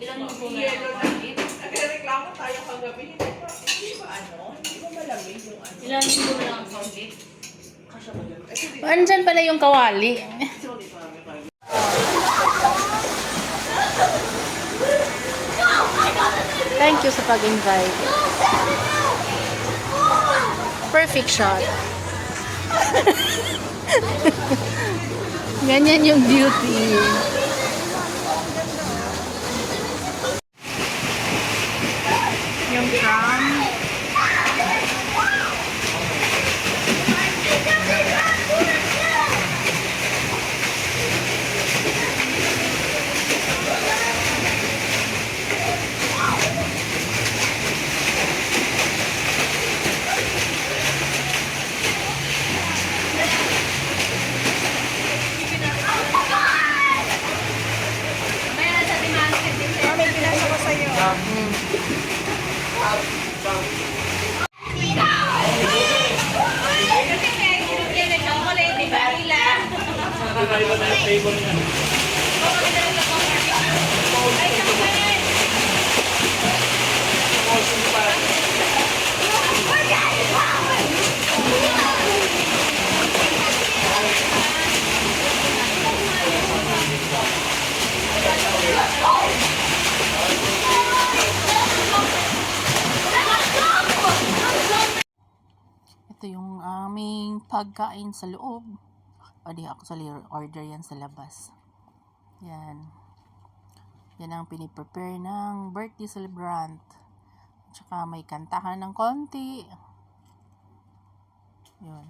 Ilan yung po na Yelo na. Nagreklamo tayo kagabi. Hindi ba Hindi ba malamig yung ano? Ilan yung po na ang soundit? Kasya ba yun? Andyan pala yung kawali. Thank you sa pag-invite. Perfect shot. Ganyan yung beauty. Yung tram. Ito yung aming pagkain sa loob. O di actually order yan sa labas. Yan. Yan ang piniprepare ng birthday celebrant. Tsaka may kantahan ng konti. Yun.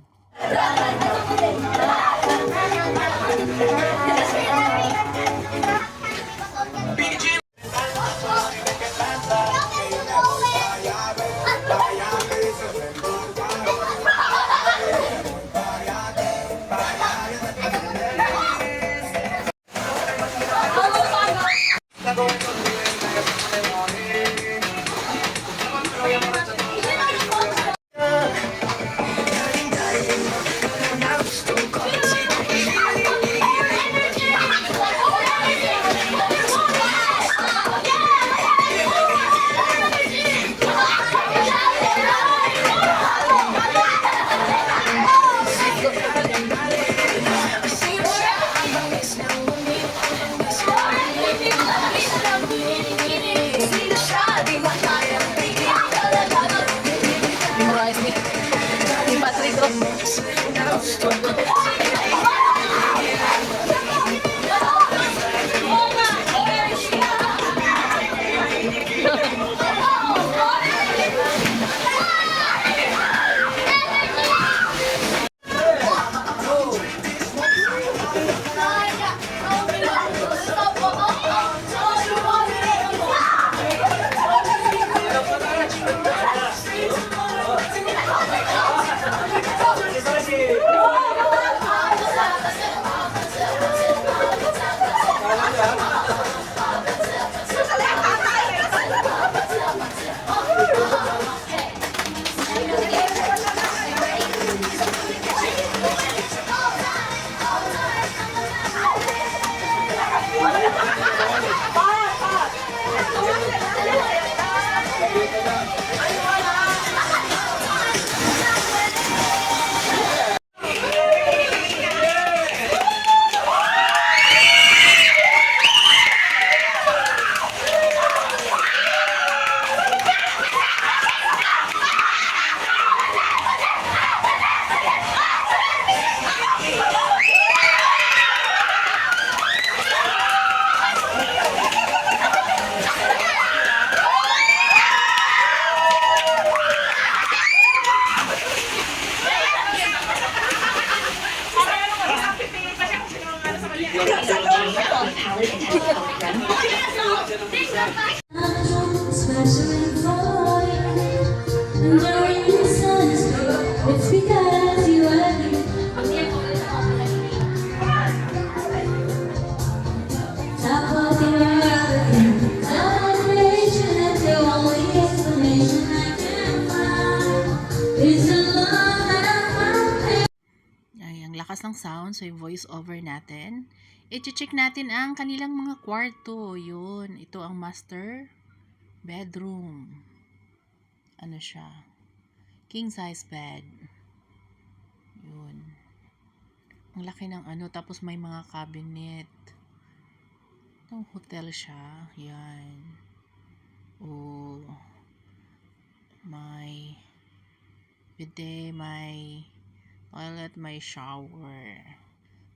Ay, ang lakas ng sound, so yung voice over natin. I-check natin ang kanilang mga kwarto. Yun, ito ang master bedroom. Ano siya? King size bed. Yun. Ang laki ng ano, tapos may mga cabinet. Itong hotel siya. Yan. Oh. May bidet, may toilet, may shower.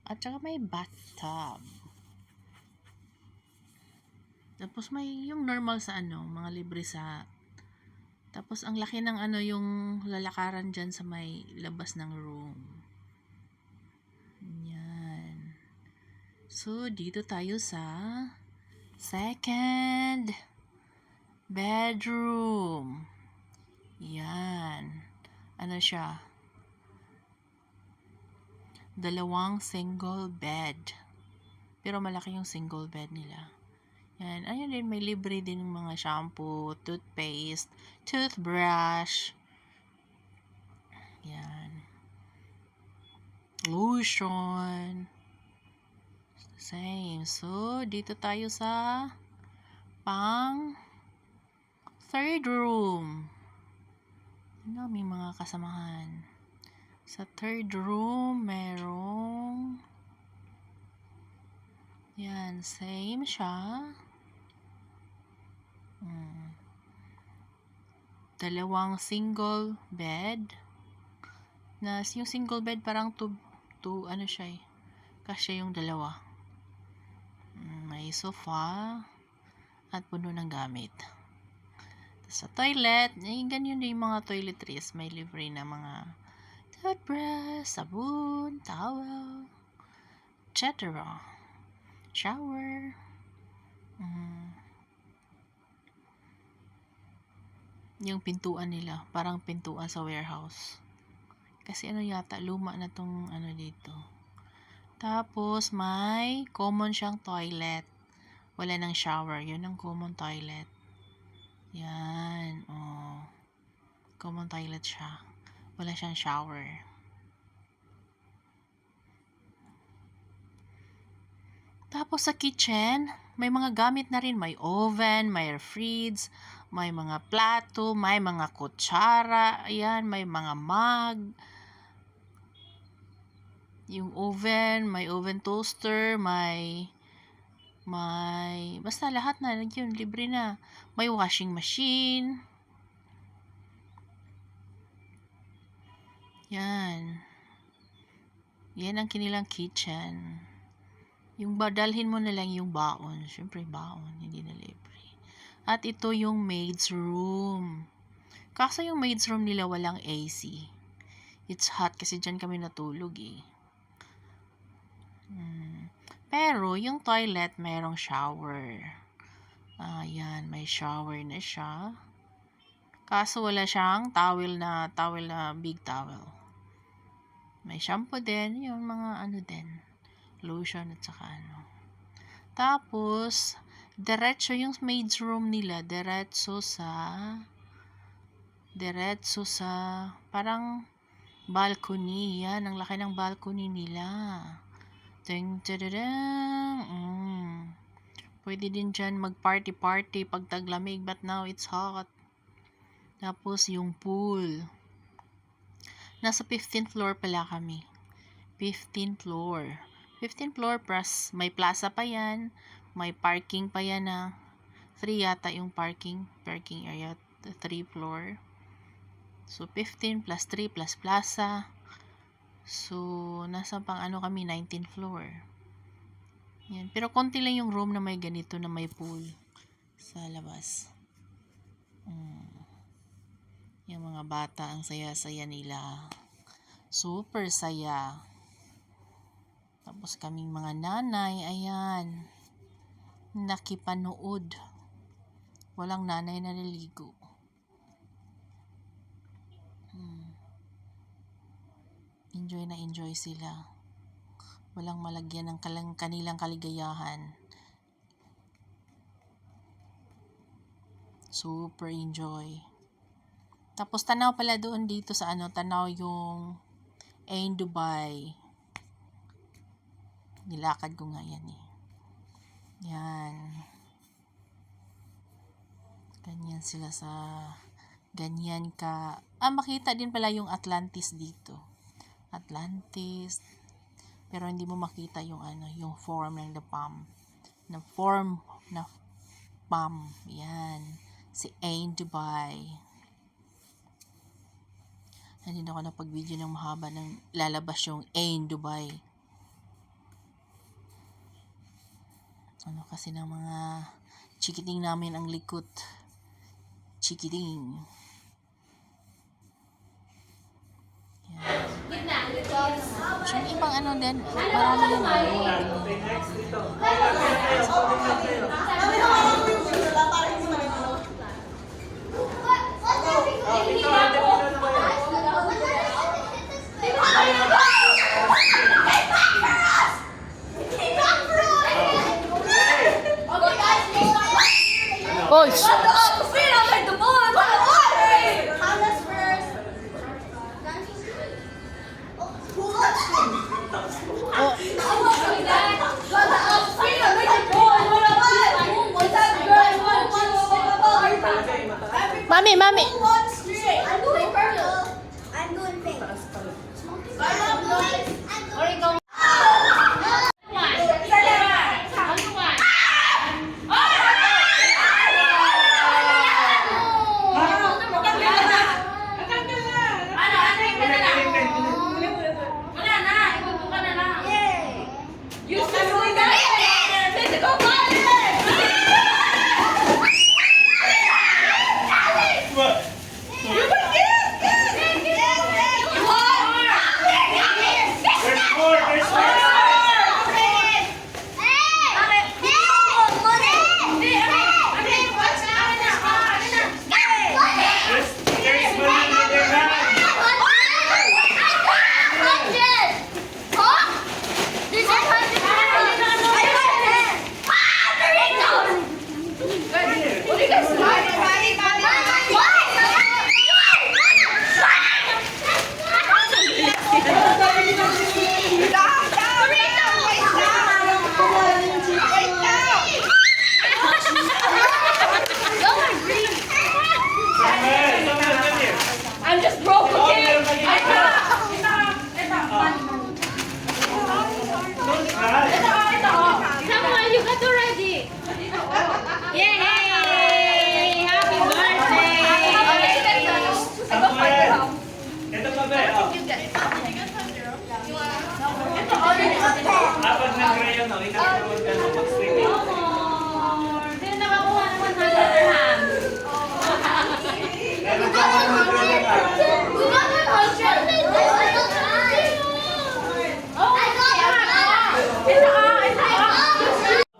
At saka may bathtub. Tapos may yung normal sa ano, mga libre sa. Tapos ang laki ng ano yung lalakaran dyan sa may labas ng room. Yan. So, dito tayo sa second bedroom. Yan. Ano siya? Dalawang single bed. Pero malaki yung single bed nila. Yan. Ayun din, may libre din ng mga shampoo, toothpaste, toothbrush. Yan. Lotion. Same. So, dito tayo sa pang third room. Ang daming mga kasamahan. Sa third room, merong yan, same siya. Dalawang single bed. Yung single bed parang ano siya eh. Kasya yung dalawa. May sofa at puno ng gamit. Sa toilet, ganyan yung mga toiletries. May libre na mga toothbrush, sabon, towel, etc. Shower. Yung pintuan nila, parang pintuan sa warehouse. Kasi ano yata, luma na tong ano dito. Tapos, may common siyang toilet. Wala nang shower. Yun ang common toilet. Yan. Oh. Common toilet siya. Wala siyang shower. Tapos sa kitchen, may mga gamit na rin. May oven, may fridge, may mga plato, may mga kutsara, ayan, may mga mug. Yung oven, may oven toaster, may basta lahat na yun, libre na. May washing machine. Yan. Yan ang kanilang kitchen. Yung dalhin mo na lang yung baon. Siyempre baon, hindi na libre. At ito yung maid's room. Kaso yung maid's room nila walang AC. It's hot kasi dyan kami natulog eh. Pero yung toilet merong shower. Ayan, may shower na siya. Kaso wala siyang towel na big towel. May shampoo din, yung mga ano din. Lotion at saka ano. Tapos, diretso yung maid's room nila, diretso sa parang balcony. Yan, ang laki ng balcony nila. Ting tadadang. Pwede din dyan mag-party pag taglamig, but now it's hot. Tapos yung pool. Nasa 15th floor pala kami. 15th floor. 15th floor plus may plaza pa yan. May parking pa yan na 3 yata yung parking area. 3 floor. So 15 plus 3 plus plaza. So nasa pang ano kami 19th floor. Yan. Pero konti lang yung room na may ganito na may pool sa labas. Yung mga bata ang saya-saya nila. Super saya. Tapos kaming mga nanay, ayan, nakipanood. Walang nanay na naligo. Enjoy na enjoy sila. Walang malagyan ng kanilang kaligayahan. Super enjoy. Tapos tanaw pala doon dito sa ano, tanaw yung Ain Dubai. Nilakad ko nga yan eh. Yan. Ganyan sila sa... Ganyan ka... makita din pala yung Atlantis dito. Atlantis. Pero hindi mo makita yung yung form ng the palm. Na form na palm. Yan. Si Ain Dubai. Hindi na ako napag-video ng mahaba ng lalabas yung Ain Dubai. Kasi ng mga chikiting namin ang likot. Chikiting. Yan. Yung ibang din, marami yun. Oh, Mami. I'm doing purple. I'm doing pink. I'm just broke, okay? Come on, you got already. Yay! Happy birthday! Ito pa ba? Apat na crayon, ikaw ka mag-streaming. Hindi nakakuha ng 100 dirhams. Meron ka 100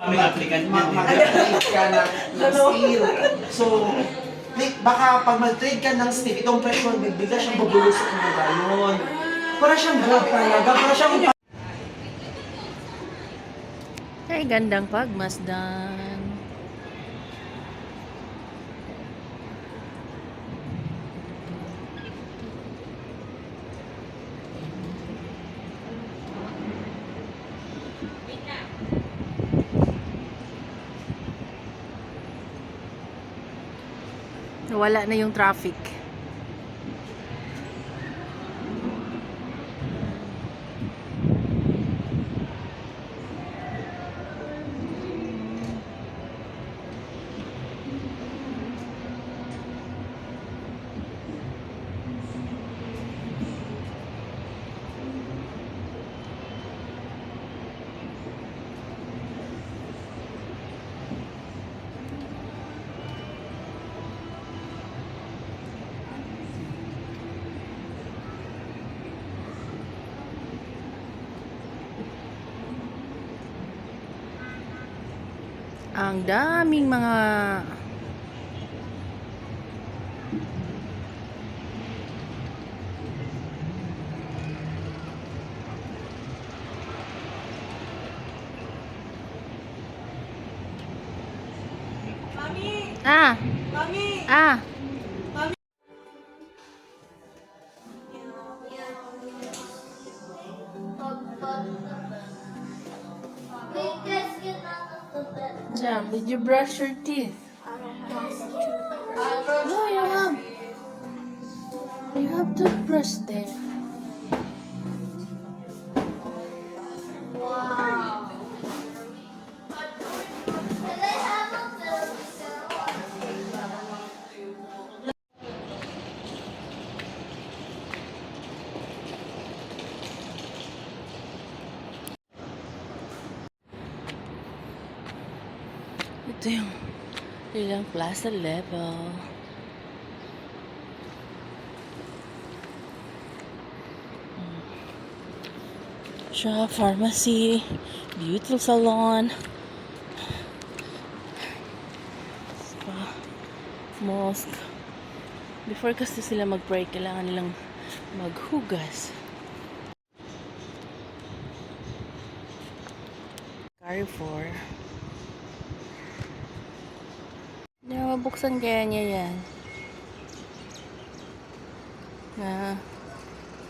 Kaming applicant mag-trade ka ng steel. So, baka pag mag-trade ka ng steel, itong presyo, bigla siyang bubulusok ng gayon. Para siyang grab talaga, para siyang... Ay, gandang pagmasdan. Wala na yung traffic. Ang daming mga Mami! Ah, Mami! ah. Did you brush your teeth? No, you have. You have toothbrush there. Ito yung ilang plaza level. Shop, pharmacy, beauty salon, spa, mosque. Before kasi sila mag-pray, kailangan nilang maghugas. Carrefour. Hindi na mabuksan kaya niya yan. Na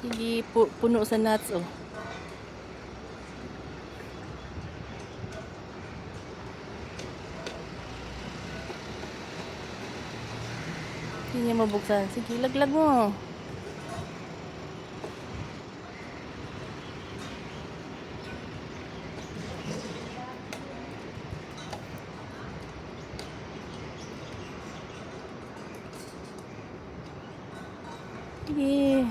hindi puno sa nuts, oh. Hindi niya mabuksan. Sige, laglag mo. Sige.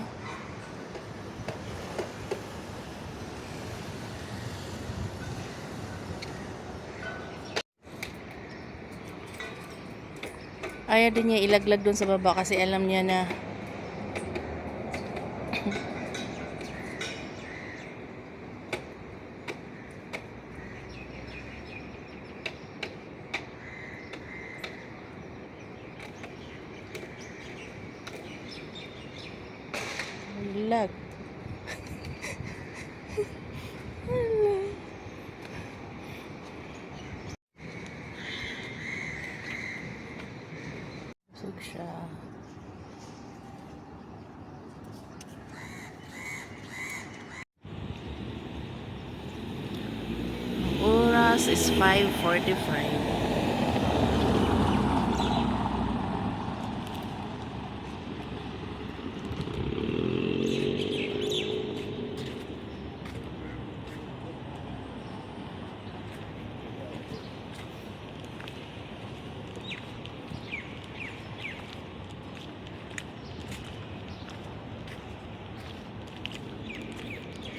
Ayaw din niya ilaglag dun sa baba kasi alam niya na lag. Busog siya. Oras is 5:45.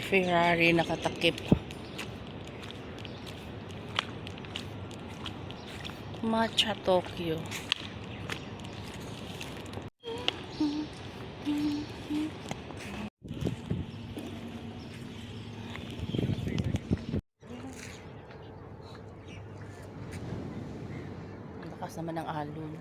Ferrari nakatakip. Matcha Tokyo. Lakas naman ng alon.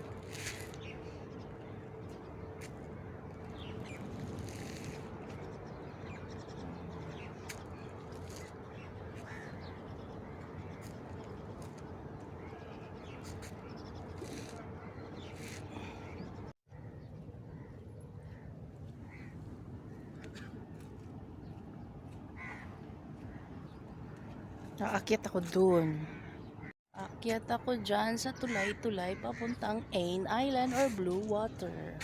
Aakyat ako dun. Aakyat ako dyan sa tulay-tulay papuntang Ain Island or Blue Water.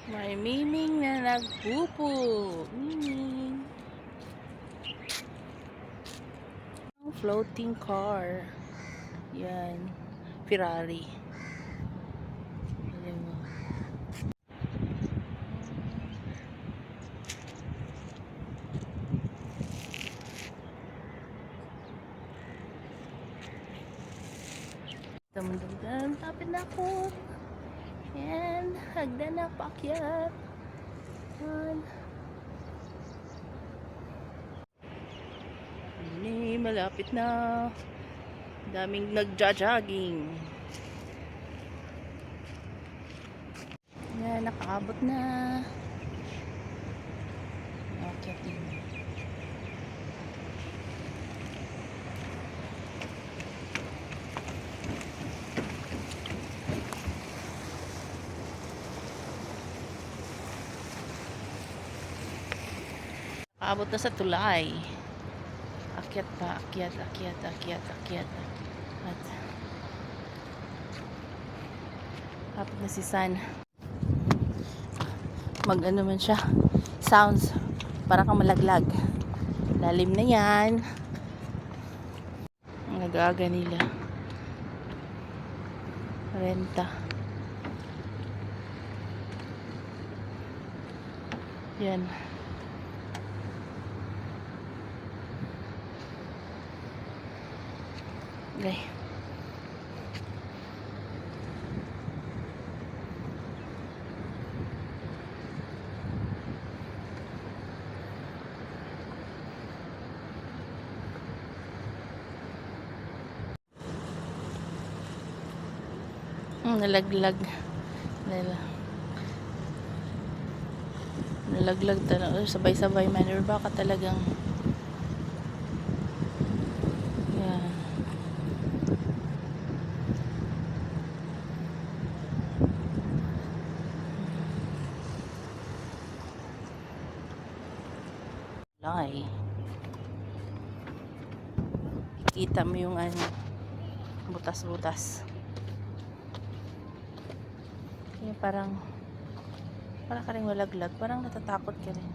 May Miming na nagpupo. Miming. Floating car. Yan. Ferrari. Ayan mo. Damdam, tapit na ako. Yan, hagdan na paakyat. Yan. Ini, malapit na. Daming nagja-jogging. Ayan, nakaabot na. Okay, nakaabot na sa tulay. Akyat pa, akyat, akyat, akyat, akyat. At abot na si San. Mag-ano man siya. Sounds. Para kang malaglag. Lalim na yan. Ang nag-aaga nila. Renta. Yan. Okay. Nalaglag. Nalaglag talaga. Sabay-sabay manner. Baka talagang yan. Lay. Kita mo yung ano, butas-butas. Yung parang ka rin walaglag. Parang natatakot ka rin.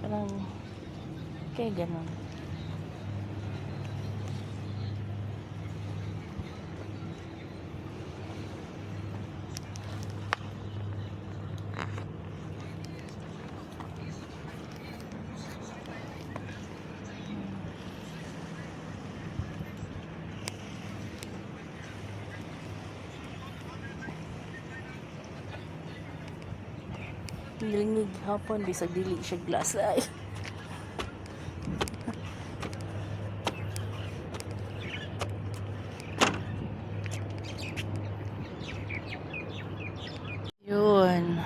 Parang kaya ganun. Lingig hapon, bisag dili siya glass ay. Yun.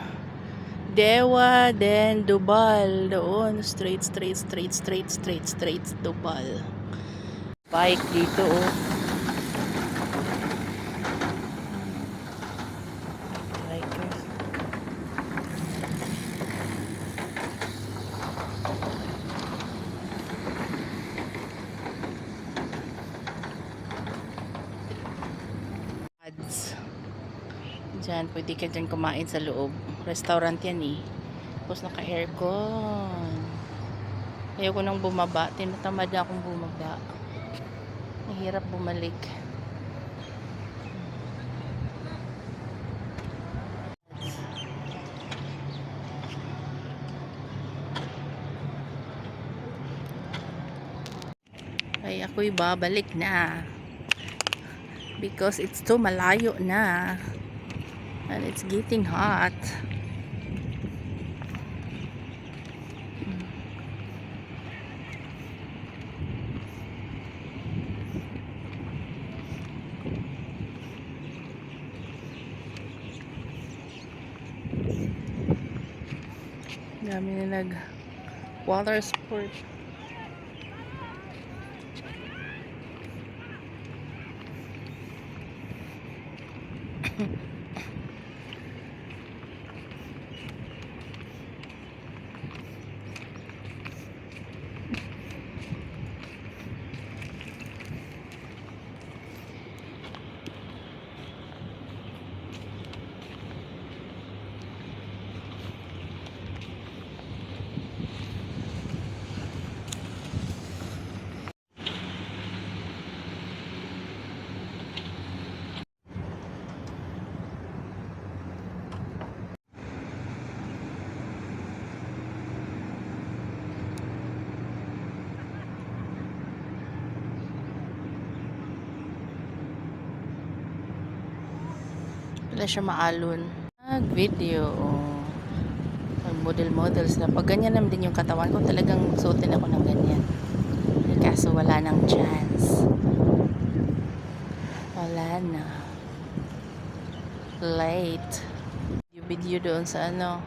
Dewa, then Dubal. Doon, straight, Dubal. Bike dito, oh. Bikers. Diyan, pwede ka dyan kumain sa loob. Restaurant yan eh. Tapos naka-aircon. Ayoko nang bumaba. Tinatamad na akong bumaba. Mahirap bumalik. Ay, ako'y babalik na. Because it's too malayo na. And it's getting hot. Dami na nag water sport. Wala siya maalon. Nag-video. Model-model sila. Pag ganyan naman din yung katawan ko, talagang suotin ako ng ganyan. Kaso wala nang chance. Wala na. Late. Yung video doon sa ano.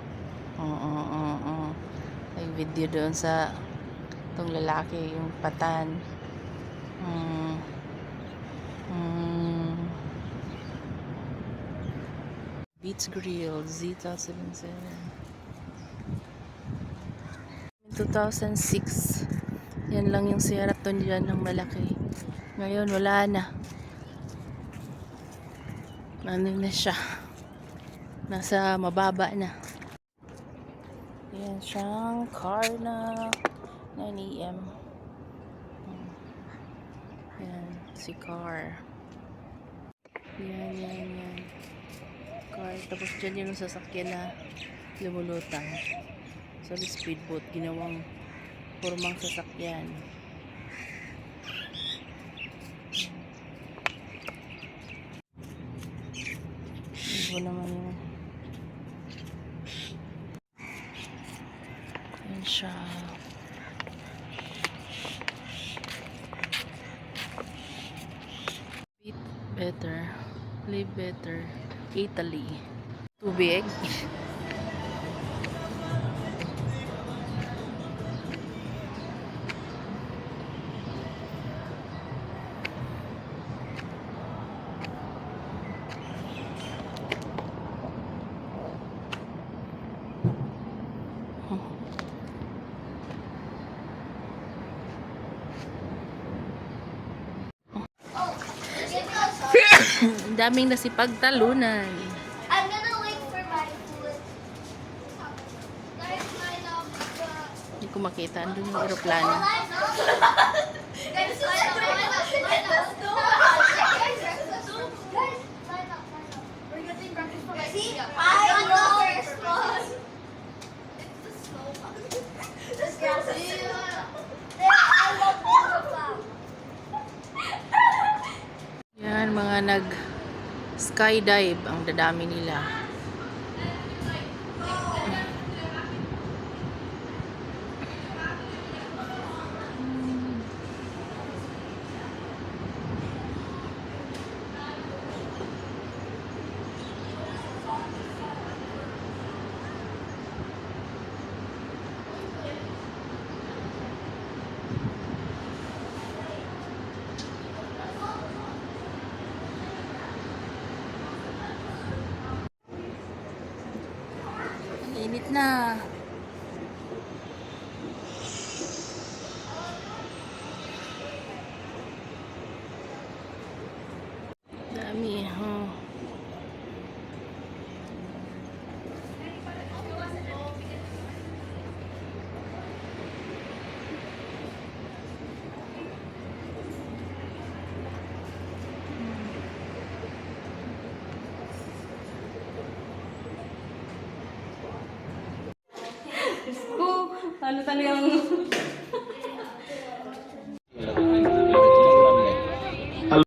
May video doon sa itong lalaki, yung patan. Beats Grill, Z77. 2006. Yan lang yung Sheraton dyan ng malaki. Ngayon, wala na. Ano na siya? Nasa mababa na. Yan siyang car na 9 AM. Yan, si car. Yan. Car. Tapos dyan yung sasakyan na lumulutang. So, the speedboat, ginawang formang sasakyan. Ibo naman yun. Yan siya. Eat better. Live better. Italy. Tubig. Ang daming nasipagtalunan. I'm gonna wait for my food. Guys, line up. Hindi ko makita. Andun yung aeroplano. Guys, line up. Guys, line up. Let's do it. Guys, line up. We're getting breakfast from See, I know your spot. It's the slow one. This girl's I love Papa. Yan, mga nag skydive ang dadami nila. Init na. Dami, Ano talagang